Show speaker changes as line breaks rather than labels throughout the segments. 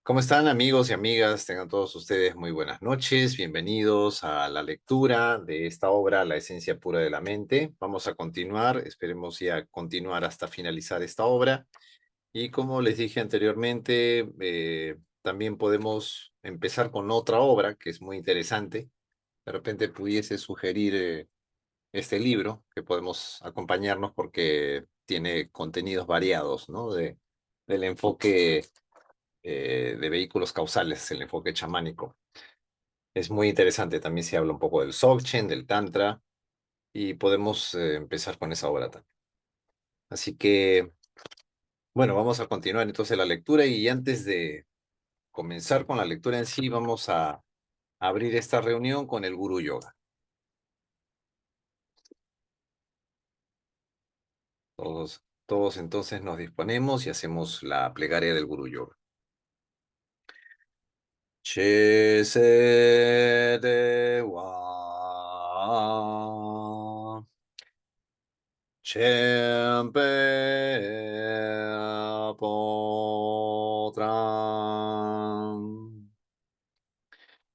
¿Cómo están amigos y amigas? Tengan todos ustedes muy buenas noches. Bienvenidos a la lectura de esta obra, La esencia pura de la mente. Vamos a continuar, esperemos ya continuar hasta finalizar esta obra. Y como les dije anteriormente, también podemos empezar con otra obra que es muy interesante. De repente pudiese sugerir este libro que podemos acompañarnos porque tiene contenidos variados, ¿no? Del enfoque de vehículos causales, el enfoque chamánico. Es muy interesante, también se habla un poco del Dzogchen, del Tantra, y podemos empezar con esa obra también. Así que, bueno, vamos a continuar entonces la lectura y antes de comenzar con la lectura en sí, vamos a abrir esta reunión con el Guru Yoga. Todos entonces nos disponemos y hacemos la plegaria del Guru Yoga. Che se de wa Chempe potran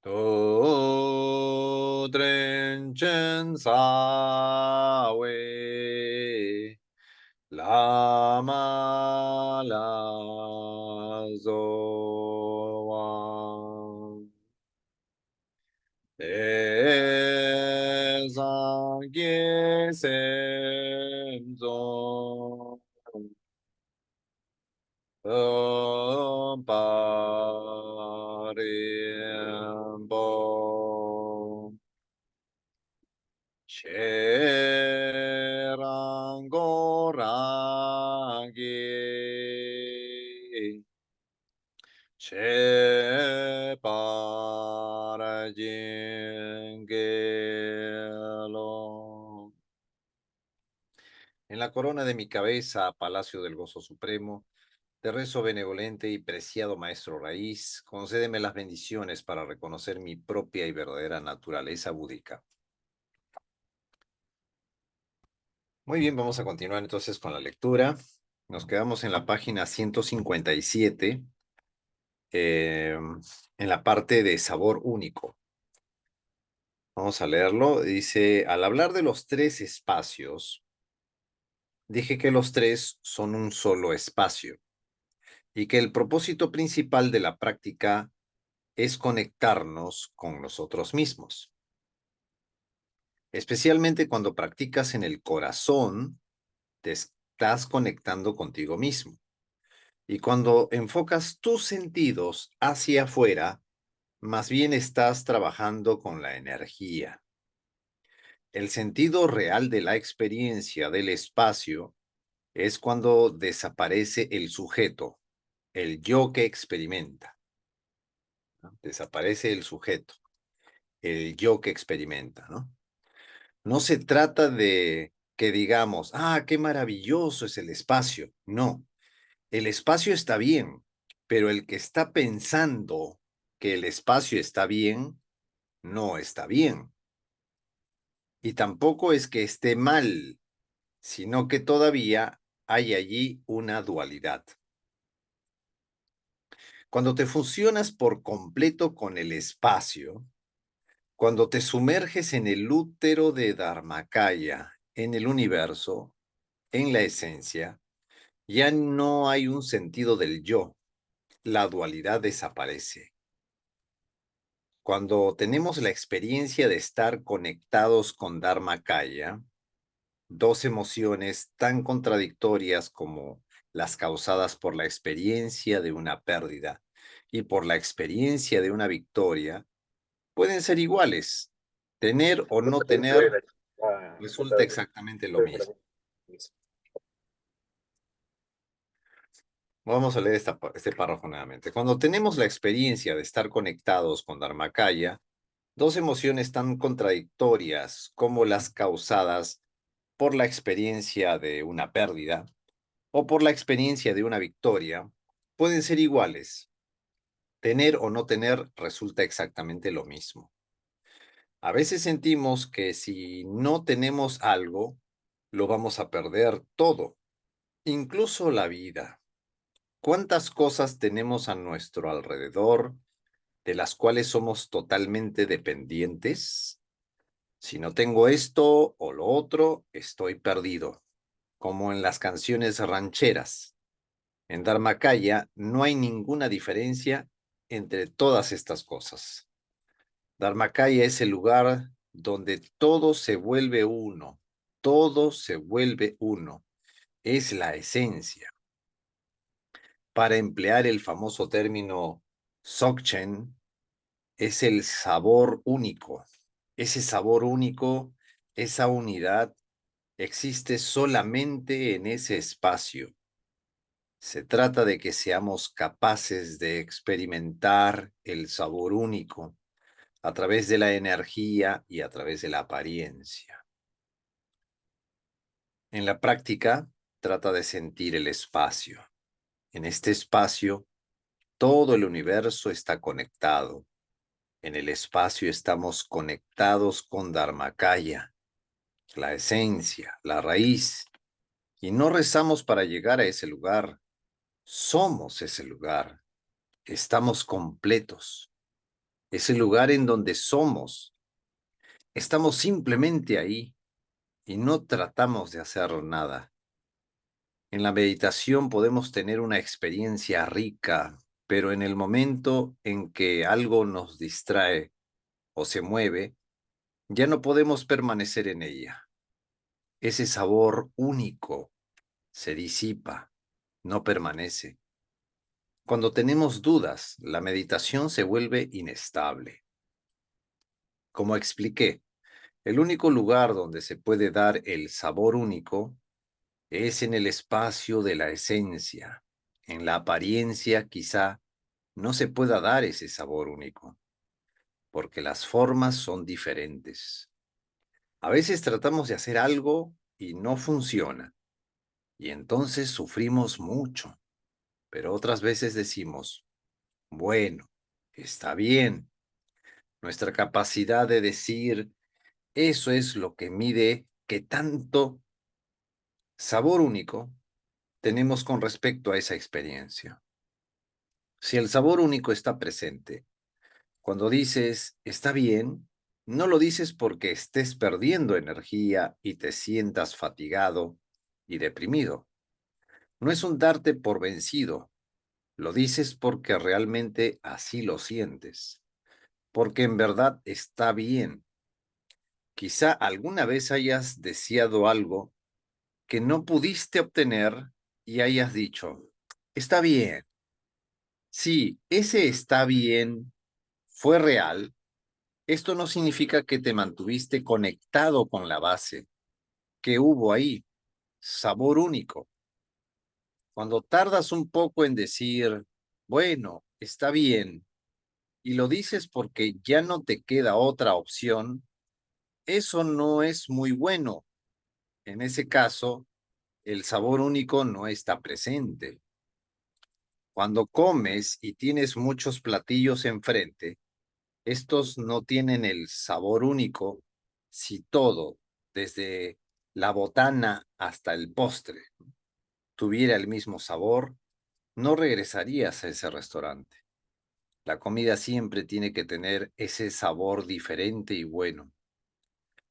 tu drenchen sawe lama la zoa ezang yesem zong Parimbo Cherangorangi Cheparajengelo. En la corona de mi cabeza, Palacio del Gozo Supremo, te rezo benevolente y preciado Maestro Raíz, concédeme las bendiciones para reconocer mi propia y verdadera naturaleza búdica. Muy bien, vamos a continuar entonces con la lectura. Nos quedamos en la página 157, en la parte de sabor único. Vamos a leerlo. Dice, al hablar de los tres espacios, dije que los tres son un solo espacio y que el propósito principal de la práctica es conectarnos con nosotros mismos. Especialmente cuando practicas en el corazón, te estás conectando contigo mismo. Y cuando enfocas tus sentidos hacia afuera, más bien estás trabajando con la energía. El sentido real de la experiencia del espacio es cuando desaparece el sujeto, el yo que experimenta, ¿no? Desaparece el sujeto, el yo que experimenta, ¿no? No se trata de que digamos, qué maravilloso es el espacio. No, el espacio está bien, pero el que está pensando que el espacio está bien, no está bien. Y tampoco es que esté mal, sino que todavía hay allí una dualidad. Cuando te fusionas por completo con el espacio, cuando te sumerges en el útero de Dharmakaya, en el universo, en la esencia, ya no hay un sentido del yo. La dualidad desaparece. Cuando tenemos la experiencia de estar conectados con Dharmakaya, dos emociones tan contradictorias como las causadas por la experiencia de una pérdida y por la experiencia de una victoria, pueden ser iguales. Tener o no tener resulta exactamente lo mismo. Vamos a leer este párrafo nuevamente. Cuando tenemos la experiencia de estar conectados con Dharmakaya, dos emociones tan contradictorias como las causadas por la experiencia de una pérdida o por la experiencia de una victoria pueden ser iguales. Tener o no tener resulta exactamente lo mismo. A veces sentimos que si no tenemos algo, lo vamos a perder todo, incluso la vida. ¿Cuántas cosas tenemos a nuestro alrededor de las cuales somos totalmente dependientes? Si no tengo esto o lo otro, estoy perdido, como en las canciones rancheras. En Dharmakaya no hay ninguna diferencia entre todas estas cosas. Dharmakaya es el lugar donde todo se vuelve uno, todo se vuelve uno, es la esencia. Para emplear el famoso término Dzogchen, es el sabor único. Ese sabor único, esa unidad, existe solamente en ese espacio. Se trata de que seamos capaces de experimentar el sabor único a través de la energía y a través de la apariencia. En la práctica, trata de sentir el espacio. En este espacio, todo el universo está conectado. En el espacio estamos conectados con Dharmakaya, la esencia, la raíz, y no rezamos para llegar a ese lugar. Somos ese lugar. Estamos completos. Ese lugar en donde somos. Estamos simplemente ahí y no tratamos de hacer nada. En la meditación podemos tener una experiencia rica, pero en el momento en que algo nos distrae o se mueve, ya no podemos permanecer en ella. Ese sabor único se disipa, no permanece. Cuando tenemos dudas, la meditación se vuelve inestable. Como expliqué, el único lugar donde se puede dar el sabor único es en el espacio de la esencia. En la apariencia quizá no se pueda dar ese sabor único, porque las formas son diferentes. A veces tratamos de hacer algo y no funciona, y entonces sufrimos mucho, pero otras veces decimos, bueno, está bien. Nuestra capacidad de decir, eso es lo que mide qué tanto sabor único tenemos con respecto a esa experiencia. Si el sabor único está presente, cuando dices está bien, no lo dices porque estés perdiendo energía y te sientas fatigado y deprimido. No es un darte por vencido, lo dices porque realmente así lo sientes, porque en verdad está bien. Quizá alguna vez hayas deseado algo que no pudiste obtener y hayas dicho, está bien. Si ese está bien fue real, esto no significa que te mantuviste conectado con la base, que hubo ahí, sabor único. Cuando tardas un poco en decir, bueno, está bien, y lo dices porque ya no te queda otra opción, eso no es muy bueno. En ese caso, el sabor único no está presente. Cuando comes y tienes muchos platillos enfrente, estos no tienen el sabor único si todo, desde la botana hasta el postre, tuviera el mismo sabor, no regresarías a ese restaurante. La comida siempre tiene que tener ese sabor diferente y bueno.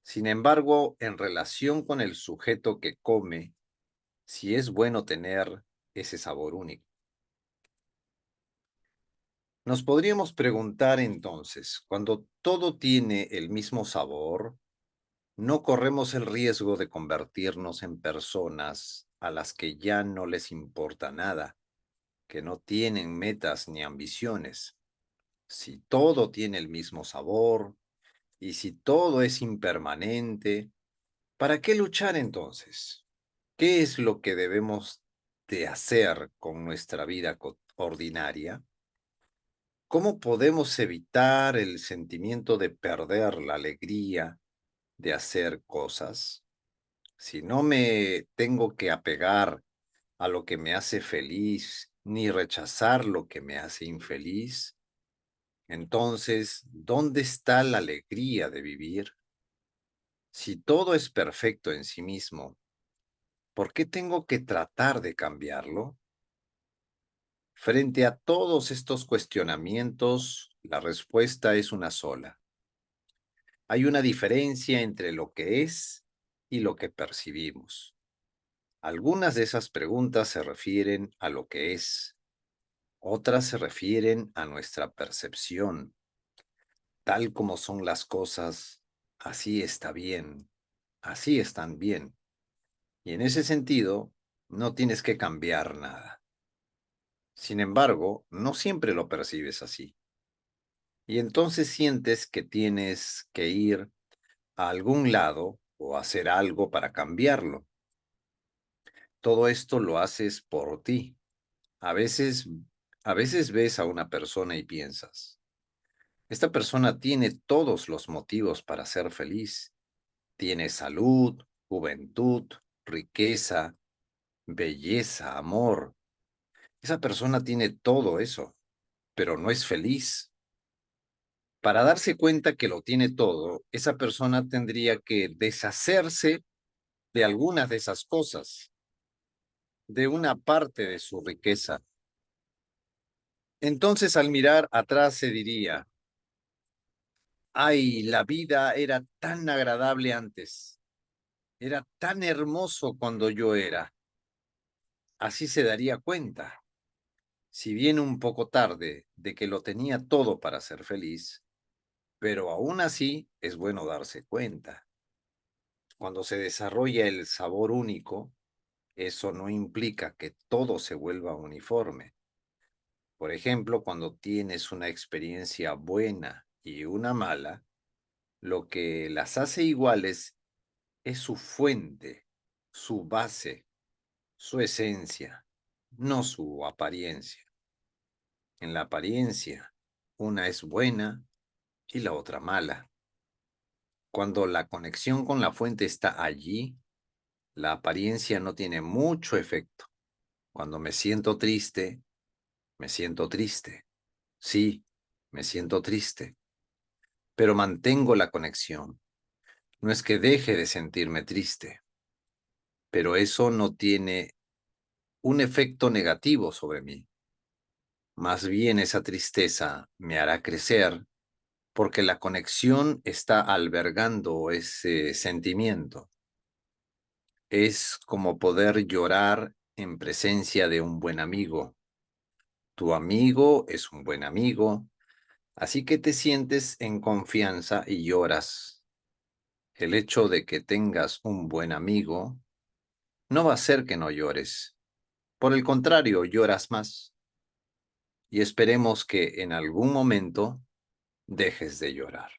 Sin embargo, en relación con el sujeto que come, sí es bueno tener ese sabor único. Nos podríamos preguntar entonces, cuando todo tiene el mismo sabor, ¿no corremos el riesgo de convertirnos en personas a las que ya no les importa nada, que no tienen metas ni ambiciones? Si todo tiene el mismo sabor y si todo es impermanente, ¿para qué luchar entonces? ¿Qué es lo que debemos de hacer con nuestra vida ordinaria? ¿Cómo podemos evitar el sentimiento de perder la alegría de hacer cosas? Si no me tengo que apegar a lo que me hace feliz, ni rechazar lo que me hace infeliz, entonces, ¿dónde está la alegría de vivir? Si todo es perfecto en sí mismo, ¿por qué tengo que tratar de cambiarlo? Frente a todos estos cuestionamientos, la respuesta es una sola. Hay una diferencia entre lo que es y lo que percibimos. Algunas de esas preguntas se refieren a lo que es, otras se refieren a nuestra percepción. Tal como son las cosas, así está bien, así están bien. Y en ese sentido, no tienes que cambiar nada. Sin embargo, no siempre lo percibes así. Y entonces sientes que tienes que ir a algún lado o hacer algo para cambiarlo. Todo esto lo haces por ti. A veces, a veces ves a una persona y piensas, esta persona tiene todos los motivos para ser feliz. Tiene salud, juventud, riqueza, belleza, amor. Esa persona tiene todo eso, pero no es feliz. Para darse cuenta que lo tiene todo, esa persona tendría que deshacerse de algunas de esas cosas, de una parte de su riqueza. Entonces, al mirar atrás se diría, ay, la vida era tan agradable antes, era tan hermoso cuando yo era. Así se daría cuenta, si bien un poco tarde, de que lo tenía todo para ser feliz, pero aún así es bueno darse cuenta. Cuando se desarrolla el sabor único, eso no implica que todo se vuelva uniforme. Por ejemplo, cuando tienes una experiencia buena y una mala, lo que las hace iguales es su fuente, su base, su esencia, no su apariencia. En la apariencia, una es buena y la otra mala. Cuando la conexión con la fuente está allí, la apariencia no tiene mucho efecto. Cuando me siento triste, me siento triste. Sí, me siento triste, pero mantengo la conexión. No es que deje de sentirme triste, pero eso no tiene un efecto negativo sobre mí. Más bien esa tristeza me hará crecer porque la conexión está albergando ese sentimiento. Es como poder llorar en presencia de un buen amigo. Tu amigo es un buen amigo, así que te sientes en confianza y lloras. El hecho de que tengas un buen amigo no va a hacer que no llores. Por el contrario, lloras más. Y esperemos que en algún momento dejes de llorar.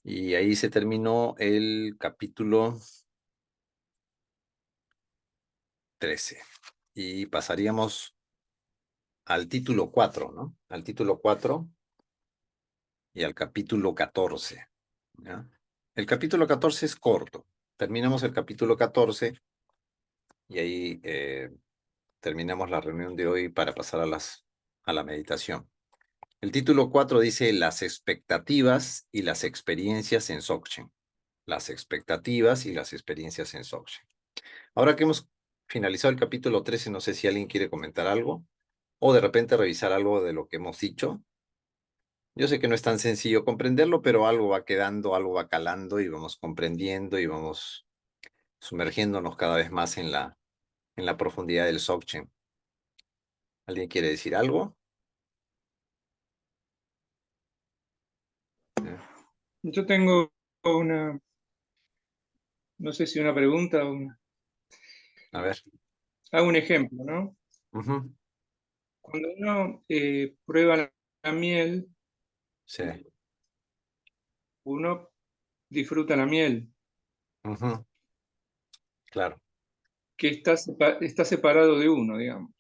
Y ahí se terminó el capítulo 13. Y pasaríamos al título 4, ¿no? Al título 4 y al capítulo 14. ¿Ya? El capítulo 14 es corto. Terminamos el capítulo 14 y ahí terminamos la reunión de hoy para pasar a la meditación. El título 4 dice las expectativas y las experiencias en Dzogchen. Las expectativas y las experiencias en Dzogchen. Ahora que hemos finalizado el capítulo 13, no sé si alguien quiere comentar algo o de repente revisar algo de lo que hemos dicho. Yo sé que no es tan sencillo comprenderlo, pero algo va quedando, algo va calando y vamos comprendiendo y vamos sumergiéndonos cada vez más en la profundidad del Dzogchen. ¿Alguien quiere decir algo?
Yo tengo una, no sé si una pregunta o
A ver.
hago un ejemplo, ¿no?
Ujú.
Cuando uno prueba la miel,
Sí.
uno disfruta la miel,
Ujú. Claro.
que está separado de uno, digamos.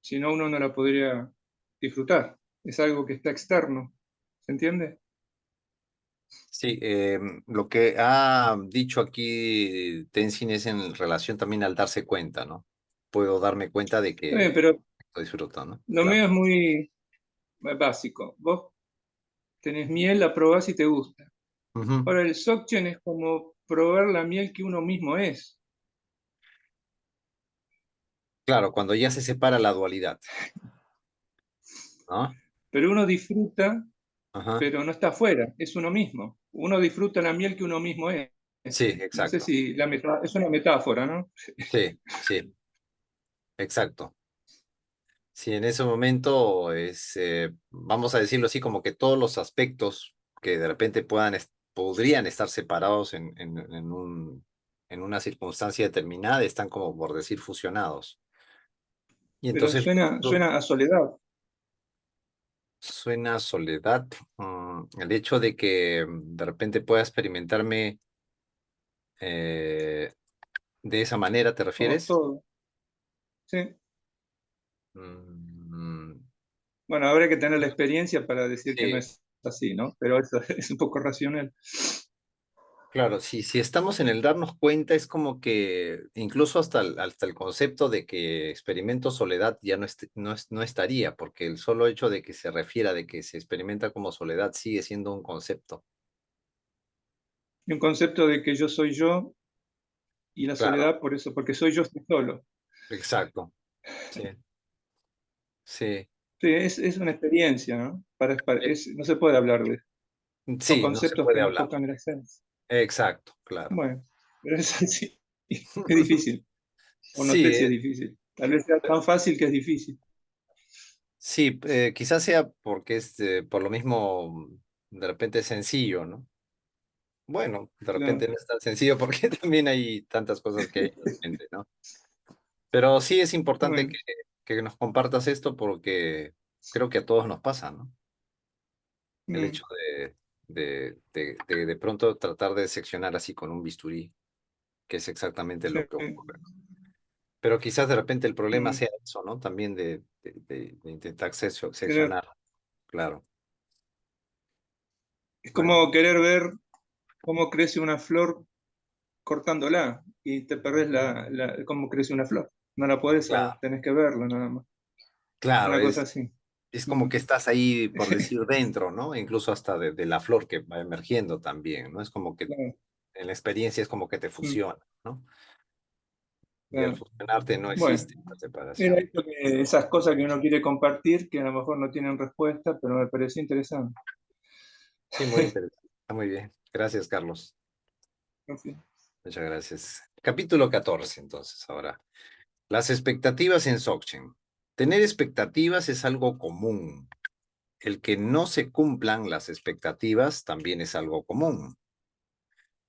Si no, uno no la podría disfrutar. Es algo que está externo. ¿Se entiende?
Sí, lo que ha dicho aquí Tenzin es en relación también al darse cuenta, ¿no? Puedo darme cuenta de
Está bien,
que
pero
lo disfruto, ¿no?
lo
Claro.
mío es muy básico. Vos tenés miel, la probás y te gusta.
Ujú.
Ahora, el Dzogchen es como probar la miel que uno mismo es.
Claro, cuando ya se separa la dualidad, ¿no?
Pero uno disfruta,
Ajá.
pero no está afuera, es uno mismo. Uno disfruta la miel que uno mismo es.
Sí,
No sé
exacto.
si es una metáfora, ¿no?
Sí, sí, exacto. Sí, en ese momento es, vamos a decirlo así, como que todos los aspectos que de repente podrían estar separados en una circunstancia determinada están como por decir fusionados. Y
Pero
entonces
suena a soledad,
suena a soledad, el hecho de que de repente pueda experimentarme de esa manera, ¿te
como
refieres?
todo. Sí.
Mm,
Bueno, habrá que tener la experiencia para decir que no
sí.
es así, ¿no? Pero eso es un poco racional.
Claro, si estamos en el darnos cuenta, es como que incluso hasta el concepto de que experimento soledad ya no estaría, porque el solo hecho de que se refiera de que se experimenta como soledad sigue siendo un concepto.
Y un concepto de que yo soy yo y la
Claro,
soledad por eso, porque soy yo estoy solo.
exacto. Sí, sí.
Sí, es una experiencia, ¿no? No se puede hablar de eso. Son
Sí, no se
conceptos que
puede
no
hablar.
tocan la esencia.
Exacto, claro.
Bueno, pero es así. Es difícil. O no sé
Sí,
si es difícil. Tal vez sea tan fácil que es difícil.
sí, quizás sea porque es por lo mismo de repente sencillo, ¿no? Bueno, de repente
Claro.
no es tan sencillo porque también hay tantas cosas que hay en la mente, ¿no? Pero sí es importante
Bueno,
que nos compartas esto porque creo que a todos nos pasa, ¿no? El
mm,
hecho de pronto tratar de seccionar así con un bisturí, que es exactamente
sí,
lo que ocurre. Pero quizás de repente el problema
mm.
sea eso, ¿no? También de intentar
Querer-
seccionar, claro.
es
Bueno,
como querer ver cómo crece una flor cortándola y te perdés cómo crece una flor. No la podés saber,
claro,
tenés que verla nada más.
claro,
Una cosa así.
es como
Mm.
que estás ahí, por decir, dentro, ¿no? Incluso hasta de la flor que va emergiendo también, ¿no? Es como que
Claro,
en la experiencia es como que te
mm,
fusiona, ¿no? Y al
claro.
fusionarte no
Bueno,
existe la
era
separación.
esto esas cosas que uno quiere compartir, que a lo mejor no tienen respuesta, pero me pareció interesante.
Sí, muy interesante. Está muy bien. Gracias, Carlos.
En fin.
Muchas gracias. Capítulo 14, entonces, ahora. Las expectativas en Sokchen. Tener expectativas es algo común. El que no se cumplan las expectativas también es algo común.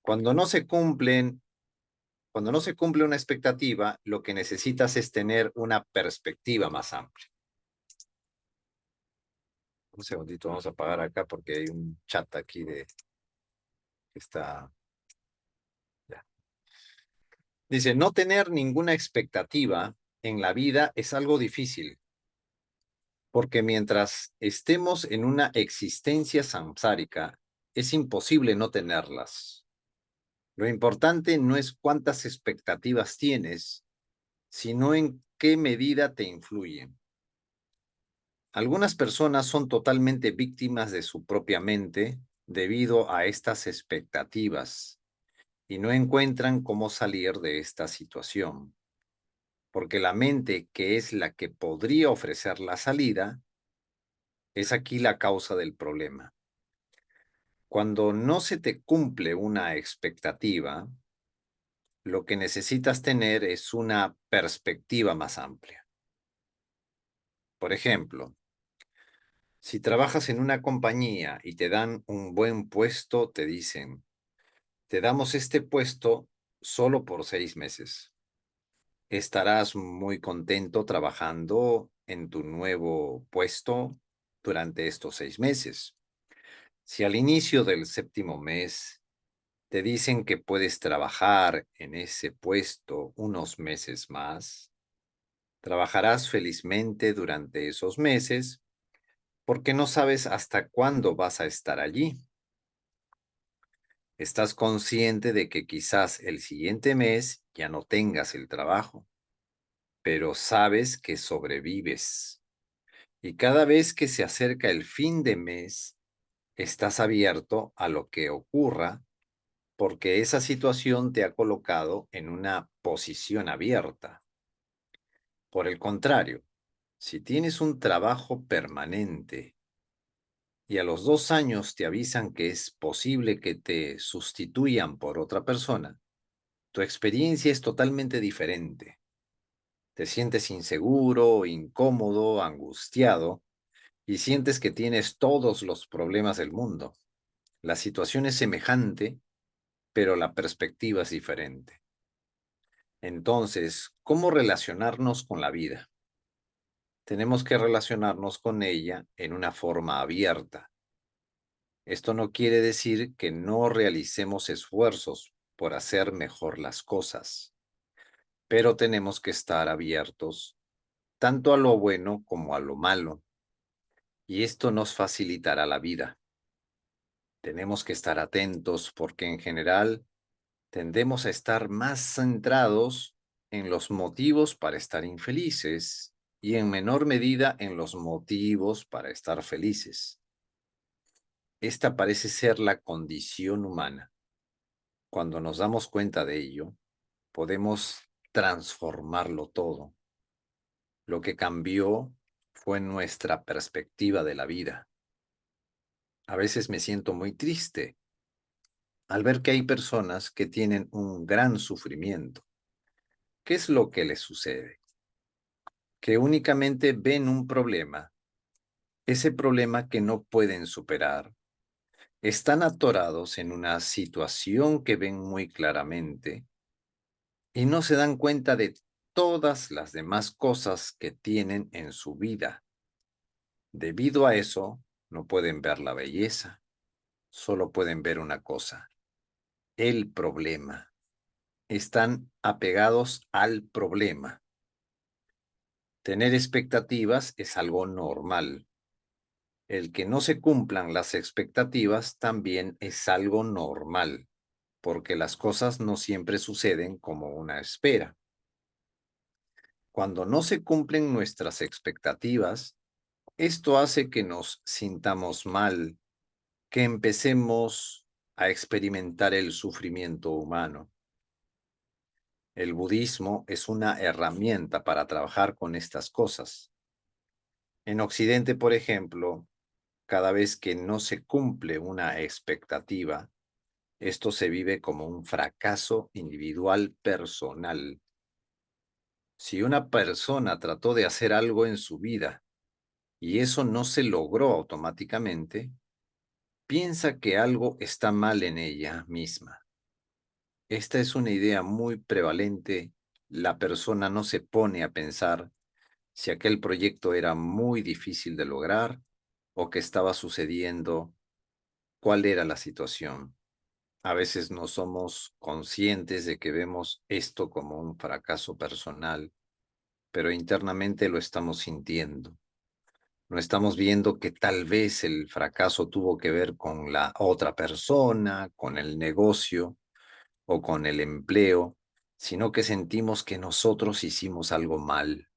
Cuando no se cumplen, cuando no se cumple una expectativa, lo que necesitas es tener una perspectiva más amplia. Un segundito, vamos a apagar acá porque hay un chat aquí que está. Ya. Dice, no tener ninguna expectativa en la vida es algo difícil, porque mientras estemos en una existencia samsárica, es imposible no tenerlas. Lo importante no es cuántas expectativas tienes, sino en qué medida te influyen. Algunas personas son totalmente víctimas de su propia mente debido a estas expectativas y no encuentran cómo salir de esta situación, porque la mente, que es la que podría ofrecer la salida, es aquí la causa del problema. Cuando no se te cumple una expectativa, lo que necesitas tener es una perspectiva más amplia. Por ejemplo, si trabajas en una compañía y te dan un buen puesto, te dicen, te damos este puesto solo por 6 meses. Estarás muy contento trabajando en tu nuevo puesto durante estos 6 meses. Si al inicio del séptimo mes te dicen que puedes trabajar en ese puesto unos meses más, trabajarás felizmente durante esos meses porque no sabes hasta cuándo vas a estar allí. Estás consciente de que quizás el siguiente mes ya no tengas el trabajo, pero sabes que sobrevives. Y cada vez que se acerca el fin de mes, estás abierto a lo que ocurra porque esa situación te ha colocado en una posición abierta. Por el contrario, si tienes un trabajo permanente y a los 2 años te avisan que es posible que te sustituyan por otra persona, tu experiencia es totalmente diferente. Te sientes inseguro, incómodo, angustiado y sientes que tienes todos los problemas del mundo. La situación es semejante, pero la perspectiva es diferente. Entonces, ¿cómo relacionarnos con la vida? Tenemos que relacionarnos con ella en una forma abierta. Esto no quiere decir que no realicemos esfuerzos por hacer mejor las cosas, pero tenemos que estar abiertos tanto a lo bueno como a lo malo, y esto nos facilitará la vida. Tenemos que estar atentos porque en general tendemos a estar más centrados en los motivos para estar infelices y en menor medida en los motivos para estar felices. Esta parece ser la condición humana. Cuando nos damos cuenta de ello, podemos transformarlo todo. Lo que cambió fue nuestra perspectiva de la vida. A veces me siento muy triste al ver que hay personas que tienen un gran sufrimiento. ¿Qué es lo que les sucede? Que únicamente ven un problema, ese problema que no pueden superar. Están atorados en una situación que ven muy claramente y no se dan cuenta de todas las demás cosas que tienen en su vida. Debido a eso, no pueden ver la belleza, solo pueden ver una cosa, el problema. Están apegados al problema. Tener expectativas es algo normal. El que no se cumplan las expectativas también es algo normal, porque las cosas no siempre suceden como una espera. Cuando no se cumplen nuestras expectativas, esto hace que nos sintamos mal, que empecemos a experimentar el sufrimiento humano. El budismo es una herramienta para trabajar con estas cosas. En Occidente, por ejemplo, cada vez que no se cumple una expectativa, esto se vive como un fracaso individual personal. Si una persona trató de hacer algo en su vida y eso no se logró automáticamente, piensa que algo está mal en ella misma. Esta es una idea muy prevalente. La persona no se pone a pensar si aquel proyecto era muy difícil de lograr o qué estaba sucediendo, cuál era la situación. A veces no somos conscientes de que vemos esto como un fracaso personal, pero internamente lo estamos sintiendo. No estamos viendo que tal vez el fracaso tuvo que ver con la otra persona, con el negocio o con el empleo, sino que sentimos que nosotros hicimos algo mal.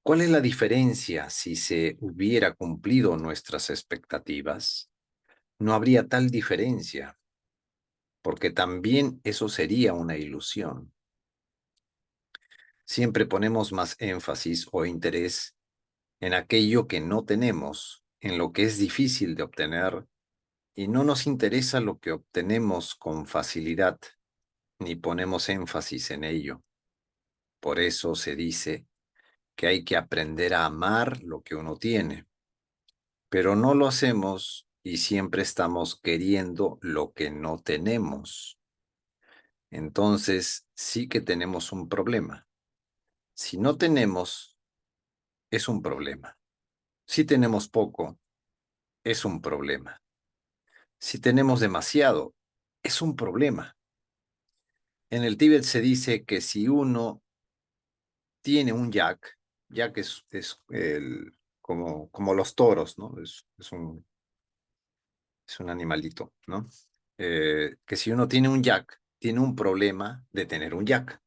¿Cuál es la diferencia si se hubiera cumplido nuestras expectativas? No habría tal diferencia, porque también eso sería una ilusión. Siempre ponemos más énfasis o interés en aquello que no tenemos, en lo que es difícil de obtener, y no nos interesa lo que obtenemos con facilidad, ni ponemos énfasis en ello. Por eso se dice que hay que aprender a amar lo que uno tiene, pero no lo hacemos y siempre estamos queriendo lo que no tenemos. Entonces sí que tenemos un problema. Si no tenemos, es un problema. Si tenemos poco, es un problema. Si tenemos demasiado, es un problema. En el Tíbet se dice que si uno tiene un yak, yak es como los toros, ¿no? Es un animalito, ¿no? Que si uno tiene un yak, tiene un problema de tener un yak.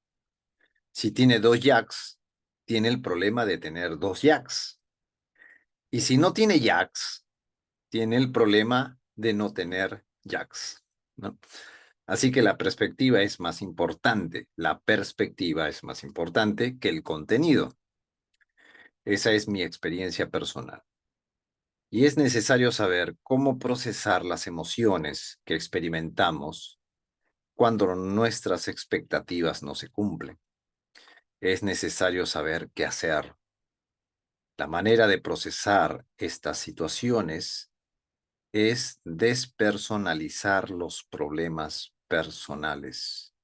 Si tiene dos yaks, tiene el problema de tener dos yaks. Y si no tiene yaks, tiene el problema de no tener yaks, ¿no? Así que la perspectiva es más importante. La perspectiva es más importante que el contenido. Esa es mi experiencia personal. Y es necesario saber cómo procesar las emociones que experimentamos cuando nuestras expectativas no se cumplen. Es necesario saber qué hacer. La manera de procesar estas situaciones es despersonalizar los problemas personales.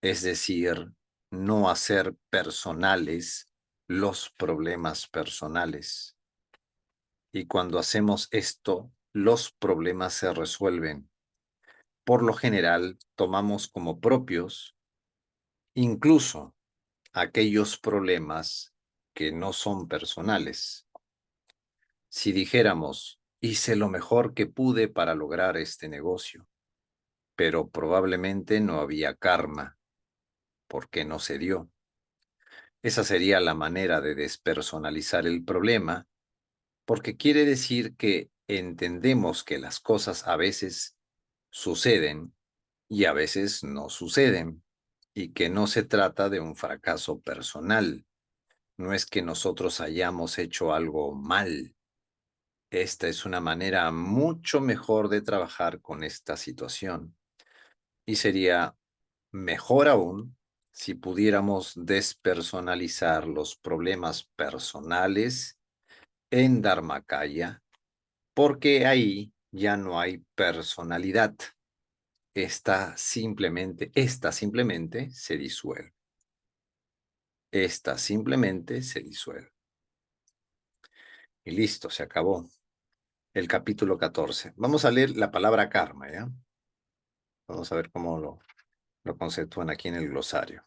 Es decir, no hacer personales los problemas personales. Y cuando hacemos esto, los problemas se resuelven. Por lo general, tomamos como propios incluso aquellos problemas que no son personales. Si dijéramos, hice lo mejor que pude para lograr este negocio, pero probablemente no había karma, porque no se dio. Esa sería la manera de despersonalizar el problema, porque quiere decir que entendemos que las cosas a veces suceden y a veces no suceden, y que no se trata de un fracaso personal. No es que nosotros hayamos hecho algo mal. Esta es una manera mucho mejor de trabajar con esta situación. Y sería mejor aún si pudiéramos despersonalizar los problemas personales en Dharmakaya, porque ahí ya no hay personalidad. Esta simplemente se disuelve. Esta simplemente se disuelve. Y listo, se acabó. El capítulo 14. Vamos a leer la palabra karma, ¿ya? Vamos a ver cómo lo conceptúan aquí en el glosario.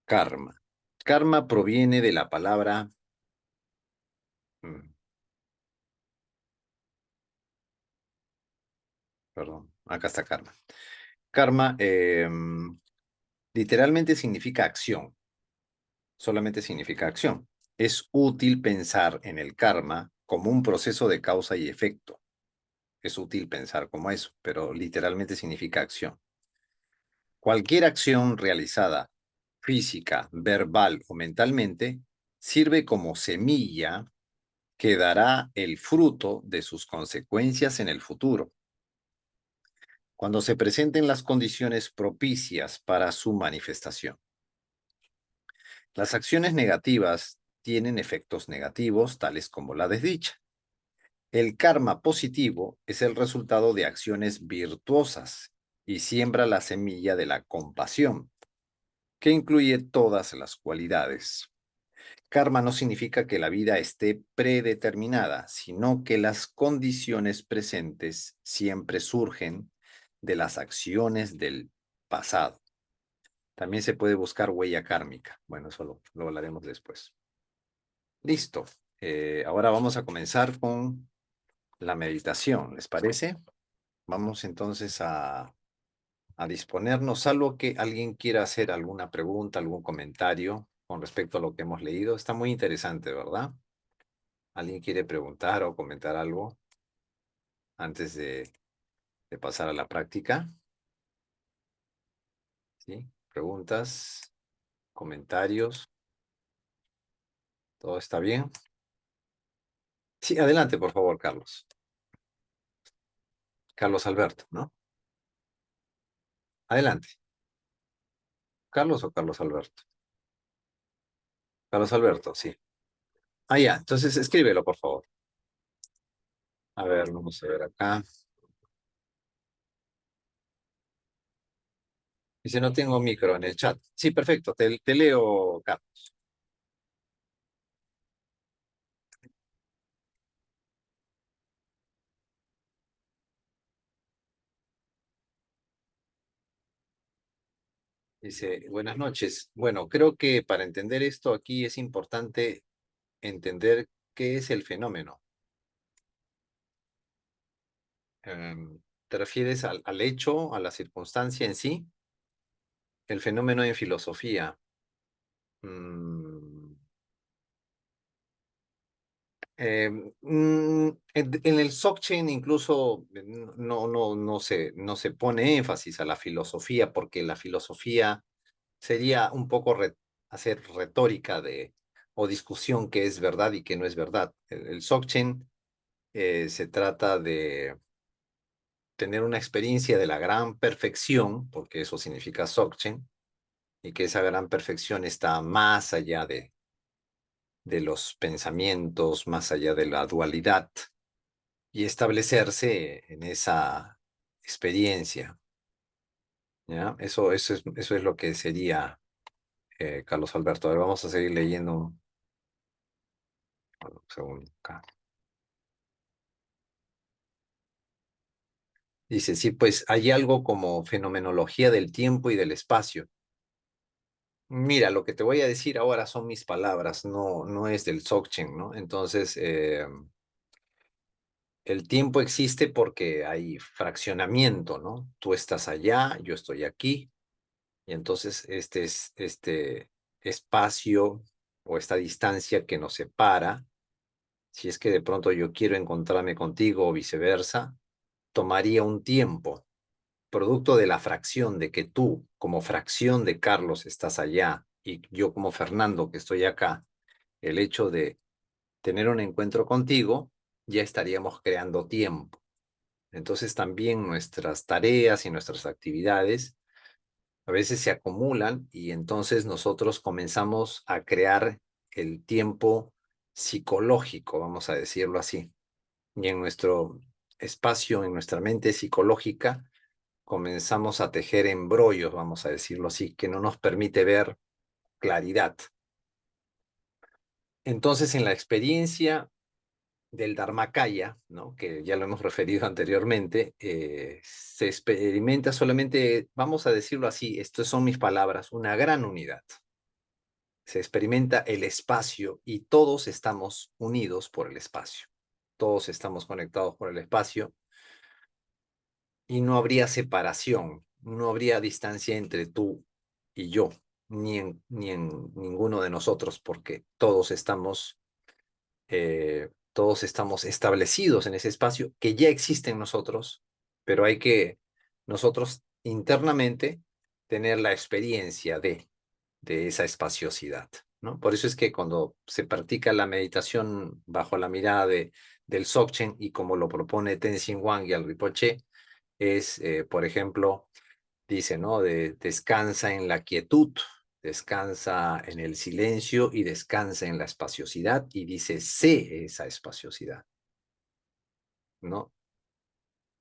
Karma. Karma proviene de la palabra... perdón, acá está karma. Karma literalmente significa acción. Solamente significa acción. Es útil pensar en el karma como un proceso de causa y efecto. Es útil pensar como eso, pero literalmente significa acción. Cualquier acción realizada, física, verbal o mentalmente, sirve como semilla que dará el fruto de sus consecuencias en el futuro, cuando se presenten las condiciones propicias para su manifestación. Las acciones negativas tienen efectos negativos, tales como la desdicha. El karma positivo es el resultado de acciones virtuosas y siembra la semilla de la compasión, que incluye todas las cualidades. Karma no significa que la vida esté predeterminada, sino que las condiciones presentes siempre surgen de las acciones del pasado. También se puede buscar huella kármica. Bueno, eso lo hablaremos después. Listo. Ahora vamos a comenzar con la meditación, ¿les parece? Vamos entonces a disponernos, salvo que alguien quiera hacer alguna pregunta, algún comentario con respecto a lo que hemos leído. Está muy interesante, ¿verdad? ¿Alguien quiere preguntar o comentar algo antes de pasar a la práctica? ¿Sí? ¿Preguntas? ¿Comentarios? ¿Todo está bien? Sí, adelante, por favor, Carlos. Carlos Alberto, ¿no? Adelante. ¿Carlos o Carlos Alberto? Carlos Alberto, sí. Ah, ya, entonces escríbelo, por favor. A ver, vamos a ver acá. Dice, no tengo micro en el chat. Sí, perfecto, te leo, Carlos. Dice, buenas noches. Bueno, creo que para entender esto aquí es importante entender qué es el fenómeno. ¿Te refieres al hecho, a la circunstancia en sí? El fenómeno en filosofía. Mm, en el Dzogchen incluso no se pone énfasis a la filosofía porque la filosofía sería un poco hacer retórica o discusión qué es verdad y qué no es verdad. El Dzogchen se trata de tener una experiencia de la gran perfección, porque eso significa Dzogchen, y que esa gran perfección está más allá de los pensamientos, más allá de la dualidad, y establecerse en esa experiencia. ¿Ya? Eso es lo que sería, Carlos Alberto. A ver, vamos a seguir leyendo un segundo acá. Dice, sí, pues hay algo como fenomenología del tiempo y del espacio. Mira, lo que te voy a decir ahora son mis palabras, no es del Dzogchen, ¿no? Entonces, el tiempo existe porque hay fraccionamiento, ¿no? Tú estás allá, yo estoy aquí, y entonces este espacio o esta distancia que nos separa, si es que de pronto yo quiero encontrarme contigo o viceversa, tomaría un tiempo, producto de la fracción de que tú, como fracción de Carlos, estás allá y yo como Fernando, que estoy acá, el hecho de tener un encuentro contigo, ya estaríamos creando tiempo. Entonces también nuestras tareas y nuestras actividades a veces se acumulan y entonces nosotros comenzamos a crear el tiempo psicológico, vamos a decirlo así. Y en nuestro espacio, en nuestra mente psicológica, comenzamos a tejer embrollos, vamos a decirlo así, que no nos permite ver claridad. Entonces, en la experiencia del Dharmakaya, ¿no? Que ya lo hemos referido anteriormente, se experimenta solamente, vamos a decirlo así, estas son mis palabras, una gran unidad. Se experimenta el espacio y todos estamos unidos por el espacio. Todos estamos conectados por el espacio y no habría separación, no habría distancia entre tú y yo, ni en ninguno de nosotros, porque todos estamos establecidos en ese espacio que ya existe en nosotros, pero hay que nosotros internamente tener la experiencia de esa espaciosidad, ¿no? Por eso es que cuando se practica la meditación bajo la mirada del Dzogchen y como lo propone Tenzin Wangyal Rinpoche, es, por ejemplo, dice, ¿no? Descansa en la quietud, descansa en el silencio y descansa en la espaciosidad y dice, sé esa espaciosidad, ¿no?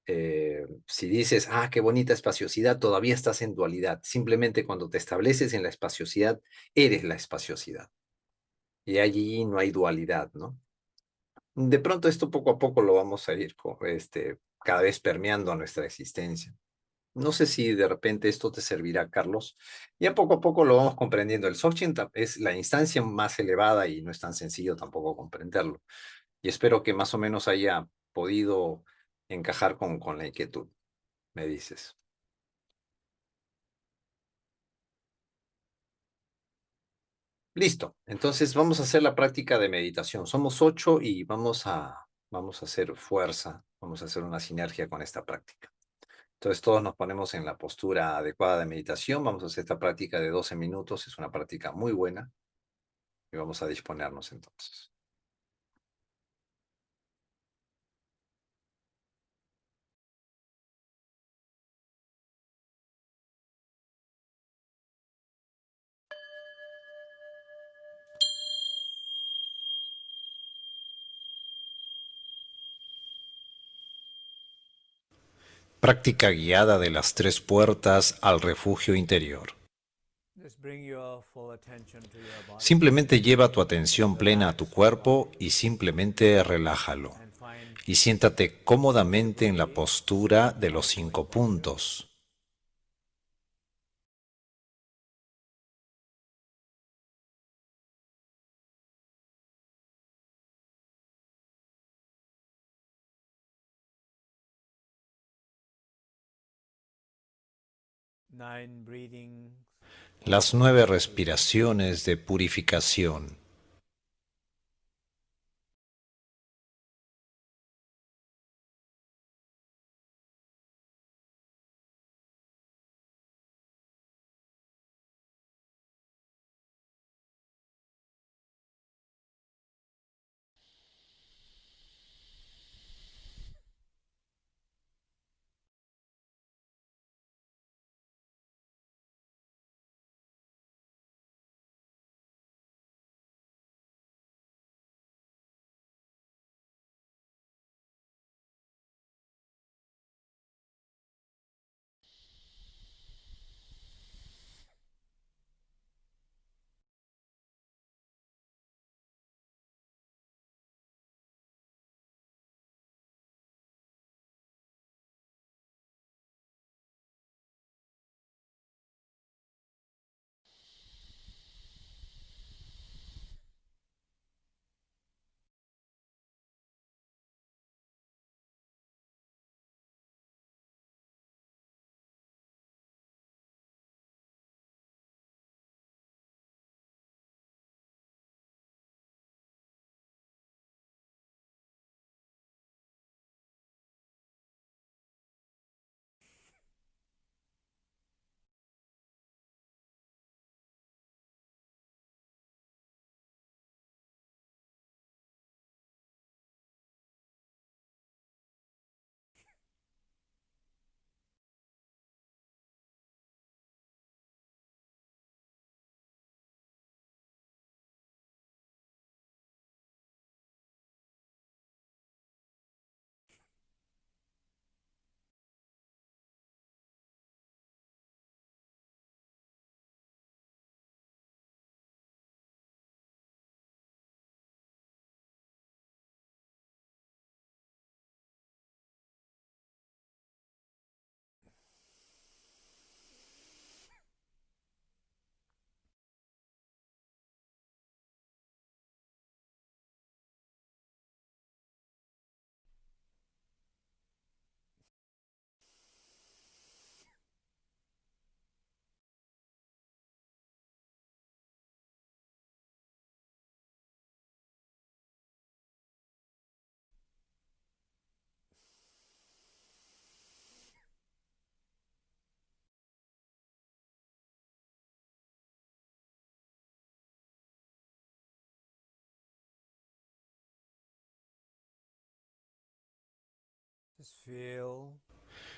Si dices, ah, qué bonita espaciosidad, todavía estás en dualidad. Simplemente cuando te estableces en la espaciosidad, eres la espaciosidad. Y allí no hay dualidad, ¿no? De pronto esto poco a poco lo vamos a ir cada vez permeando a nuestra existencia. No sé si de repente esto te servirá, Carlos. Ya poco a poco lo vamos comprendiendo. El Dzogchen es la instancia más elevada y no es tan sencillo tampoco comprenderlo. Y espero que más o menos haya podido encajar con la inquietud, me dices. Listo. Entonces vamos a hacer la práctica de meditación. Somos 8 y vamos a hacer fuerza, vamos a hacer una sinergia con esta práctica. Entonces todos nos ponemos en la postura adecuada de meditación. Vamos a hacer esta práctica de 12 minutos. Es una práctica muy buena y vamos a disponernos entonces. Práctica guiada de las 3 puertas al refugio interior. Simplemente lleva tu atención plena a tu cuerpo y simplemente relájalo. Y siéntate cómodamente en la postura de los 5 puntos. Las 9 respiraciones de purificación.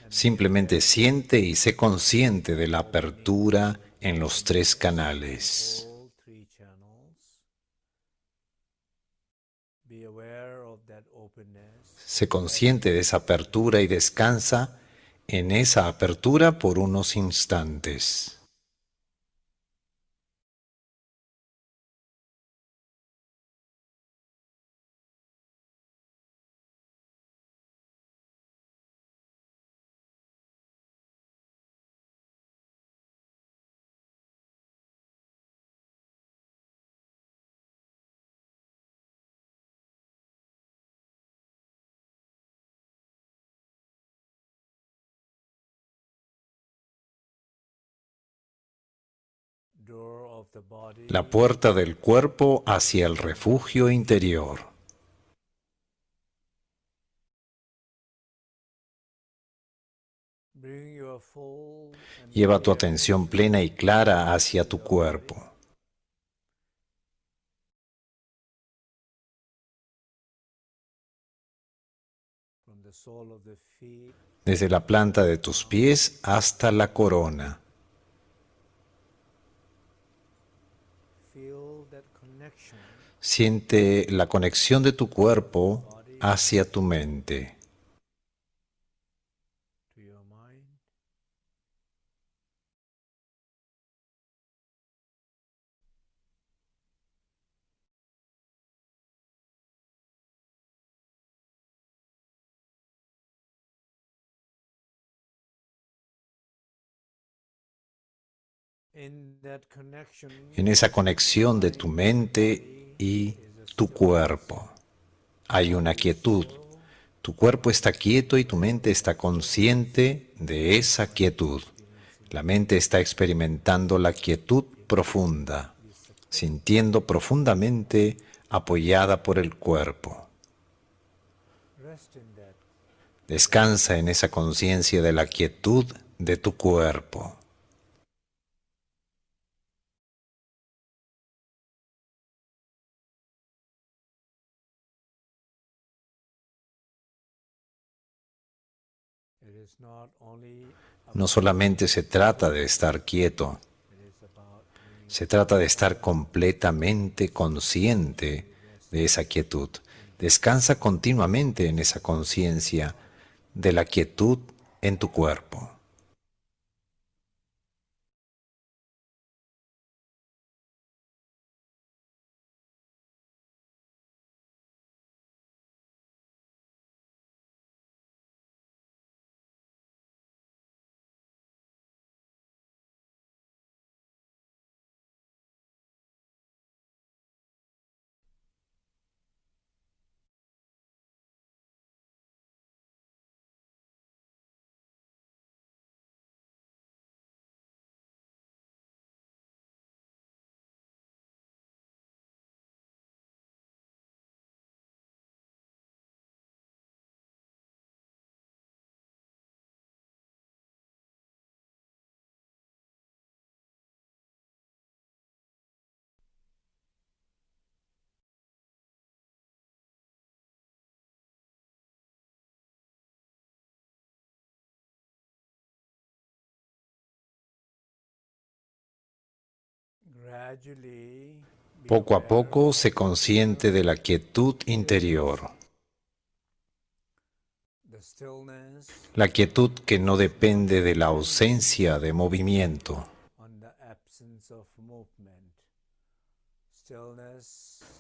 Simplemente siente y sé consciente de la apertura en los tres canales. Sé consciente de esa apertura y descansa en esa apertura por unos instantes. La puerta del cuerpo hacia el refugio interior. Lleva tu atención plena y clara hacia tu cuerpo. Desde la planta de tus pies hasta la corona. Siente la conexión de tu cuerpo hacia tu mente. En esa conexión de tu mente y tu cuerpo hay una quietud. Tu cuerpo está quieto y tu mente está consciente de esa quietud. La mente está experimentando la quietud profunda, sintiendo profundamente apoyada por el cuerpo. Descansa en esa conciencia de la quietud de tu cuerpo. No solamente se trata de estar quieto, se trata de estar completamente consciente de esa quietud. Descansa continuamente en esa conciencia de la quietud en tu cuerpo. Poco a poco se consciente de la quietud interior. La quietud que no depende de la ausencia de movimiento.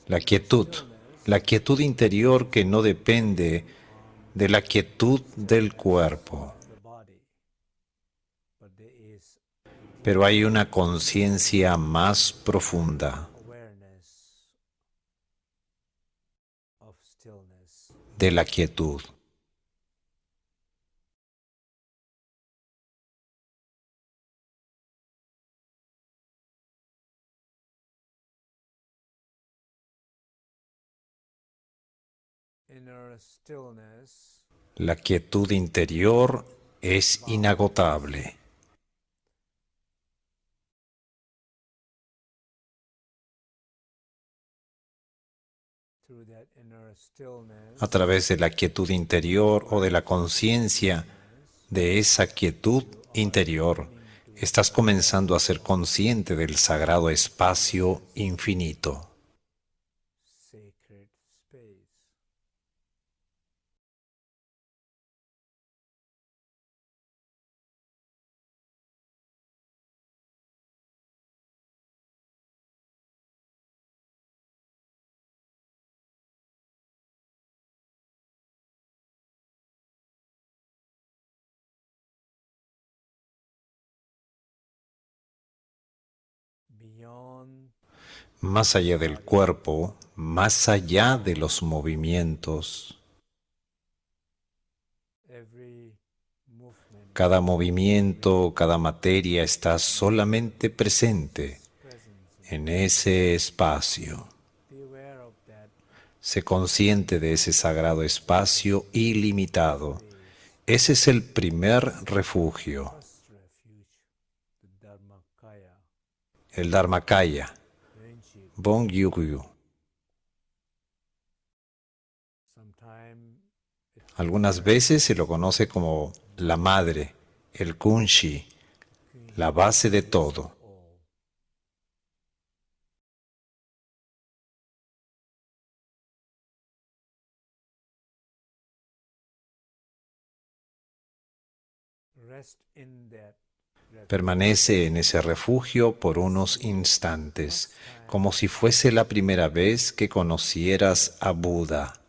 La quietud interior que no depende de la quietud del cuerpo. Pero hay una conciencia más profunda de la quietud. La quietud interior es inagotable. A través de la quietud interior o de la conciencia de esa quietud interior, estás comenzando a ser consciente del sagrado espacio infinito. Más allá del cuerpo, más allá de los movimientos, cada movimiento, cada materia está solamente presente en ese espacio. Sé consciente de ese sagrado espacio ilimitado. Ese es el primer refugio, el Dharmakaya, Bon-Yugyu. Algunas veces se lo conoce como la madre, el Kunshi, la base de todo. Permanece en ese refugio por unos instantes, como si fuese la primera vez que conocieras a Buda,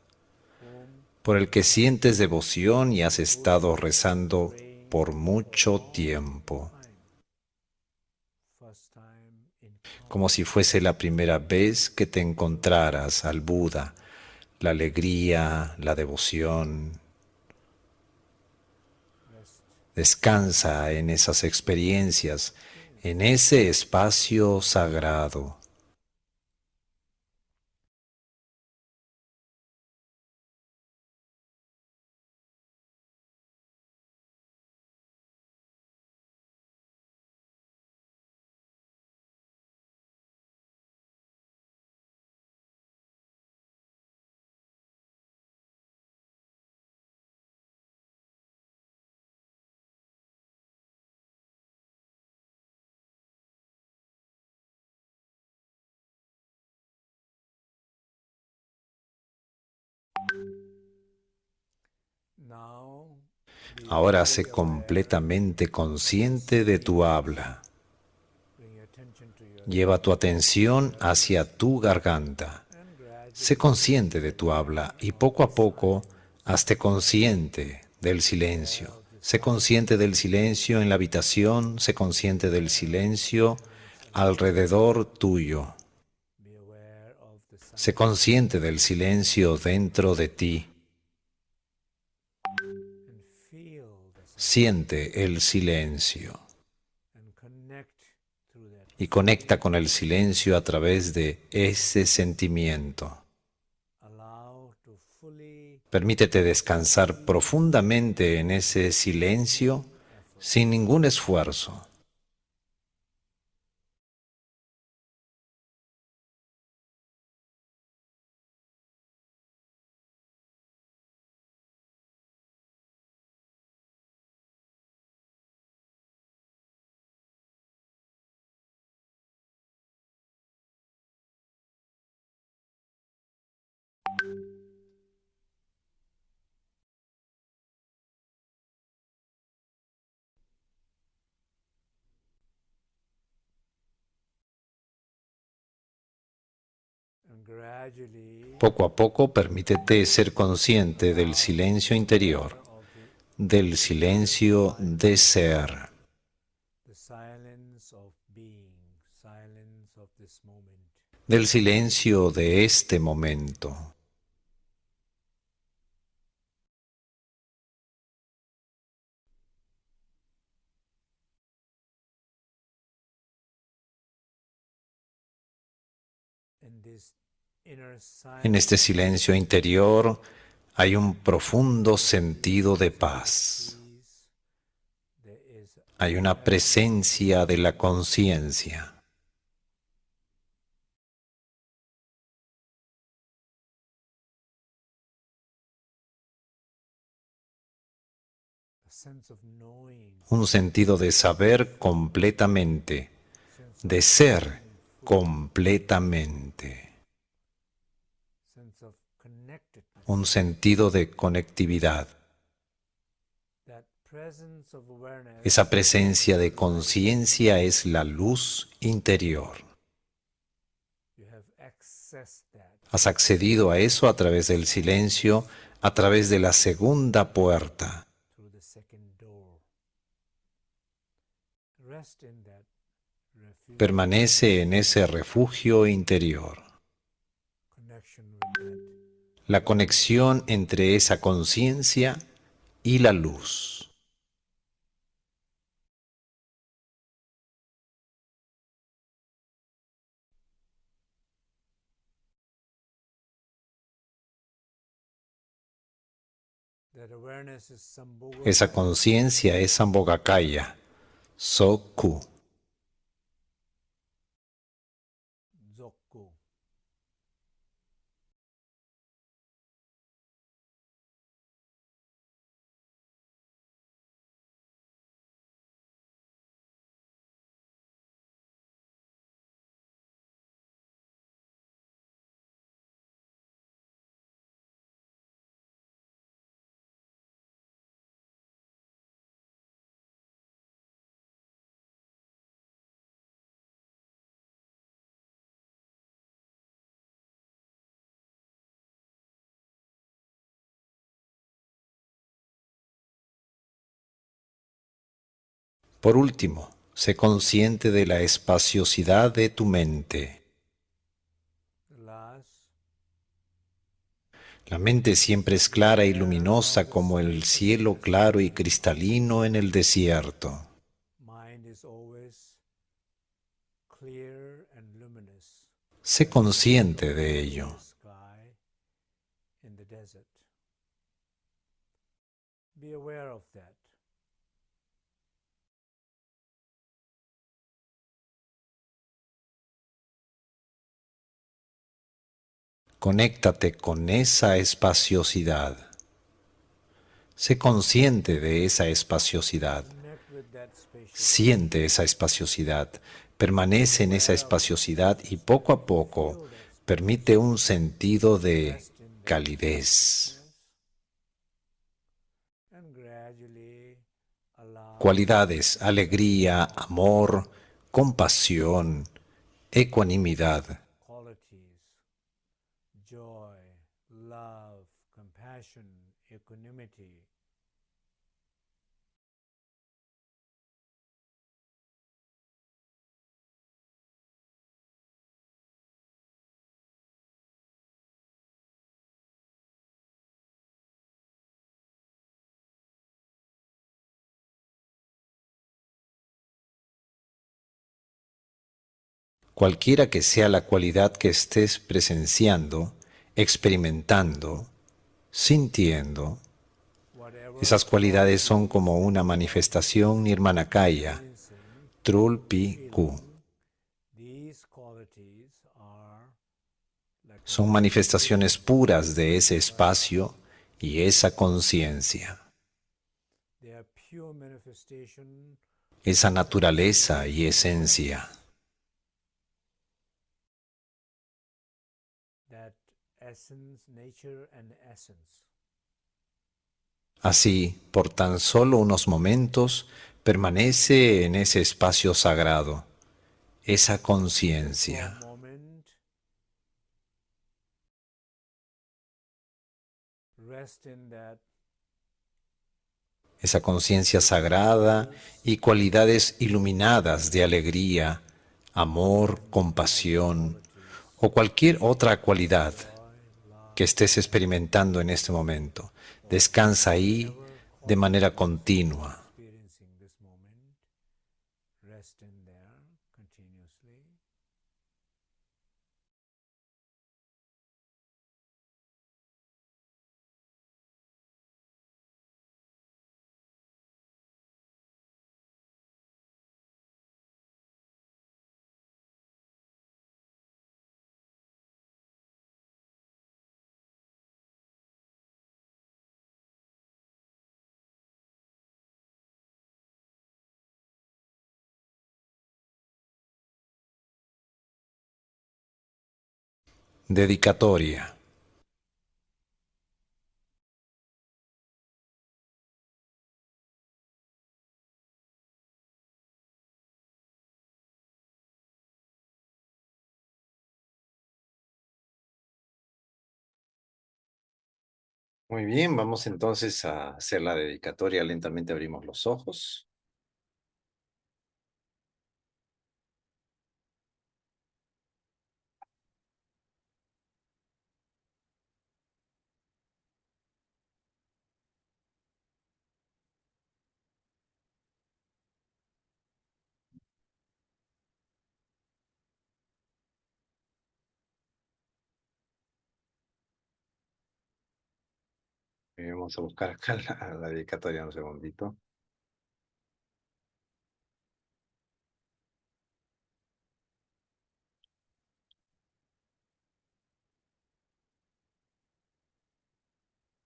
por el que sientes devoción y has estado rezando por mucho tiempo, como si fuese la primera vez que te encontraras al Buda, la alegría, la devoción. Descansa en esas experiencias, en ese espacio sagrado. Ahora sé completamente consciente de tu habla. Lleva tu atención hacia tu garganta. Sé consciente de tu habla y poco a poco hazte consciente del silencio. Sé consciente del silencio en la habitación, sé consciente del silencio alrededor tuyo. Sé consciente del silencio dentro de ti. Siente el silencio y conecta con el silencio a través de ese sentimiento. Permítete descansar profundamente en ese silencio sin ningún esfuerzo. Poco a poco permítete ser consciente del silencio interior, del silencio de ser. Del silencio de este momento. En este silencio interior hay un profundo sentido de paz. Hay una presencia de la conciencia. un sentido de saber completamente, de ser completamente, un sentido de conectividad. Esa presencia de conciencia es la luz interior. Has accedido a eso a través del silencio, a través de la segunda puerta. Permanece en ese refugio interior. La conexión entre esa conciencia y la luz. Esa conciencia es Sambhogakaya, Soku. Por último, sé consciente de la espaciosidad de tu mente. La mente siempre es clara y luminosa como el cielo claro y cristalino en el desierto. Sé consciente de ello. Conéctate con esa espaciosidad. Sé consciente de esa espaciosidad. Siente esa espaciosidad. Permanece en esa espaciosidad y poco a poco permite un sentido de calidez. Cualidades, alegría, amor, compasión, ecuanimidad. Cualquiera que sea la cualidad que estés presenciando, experimentando, sintiendo, esas cualidades son como una manifestación nirmanakaya, trulpi ku. Son manifestaciones puras de ese espacio y esa conciencia, esa naturaleza y esencia. Así, por tan solo unos momentos, permanece en ese espacio sagrado, esa conciencia. Esa conciencia sagrada y cualidades iluminadas de alegría, amor, compasión o cualquier otra cualidad que estés experimentando en este momento. Descansa ahí de manera continua. Dedicatoria. Muy bien, vamos entonces a hacer la dedicatoria. Lentamente abrimos los ojos. Vamos a buscar acá la dedicatoria un segundito.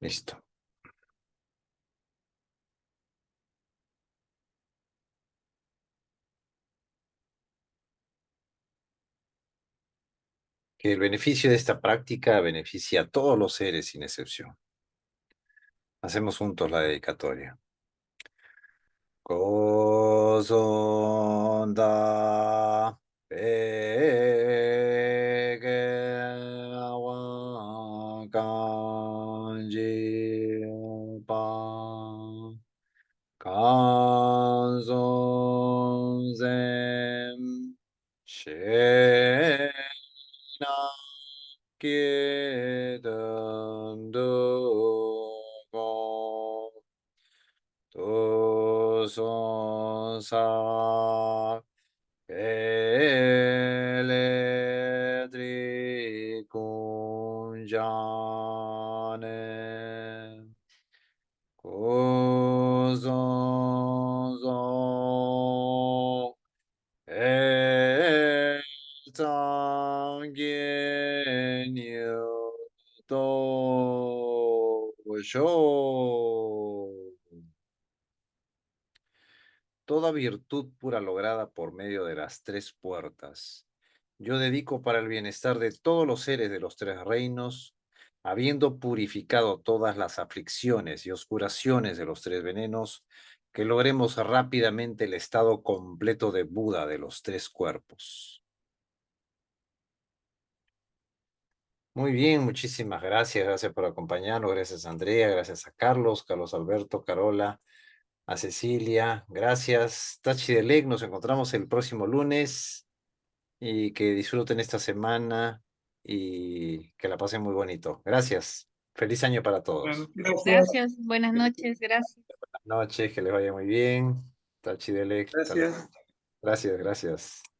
Listo. Que el beneficio de esta práctica beneficia a todos los seres sin excepción. Hacemos juntos la dedicatoria. Gozonda peke awa kanji pa kanzon zen shena kiedan do tu son sa eletri kunjane kuzon zon etang to sho. Toda virtud pura lograda por medio de las tres puertas. Yo dedico para el bienestar de todos los seres de los tres reinos, habiendo purificado todas las aflicciones y oscuraciones de los tres venenos, que logremos rápidamente el estado completo de Buda de los tres cuerpos. Muy bien, muchísimas gracias. Gracias por acompañarnos. Gracias, Andrea. Gracias a Carlos, Carlos Alberto, Carola, a Cecilia. Gracias. Tachi Delec, nos encontramos el próximo lunes y que disfruten esta semana y que la pasen muy bonito. Gracias. Feliz año para
Bueno,
todos.
gracias,
Gracias, buenas noches, gracias.
Buenas noches, que les vaya muy bien. Tachi Delec.
gracias.
Gracias, gracias.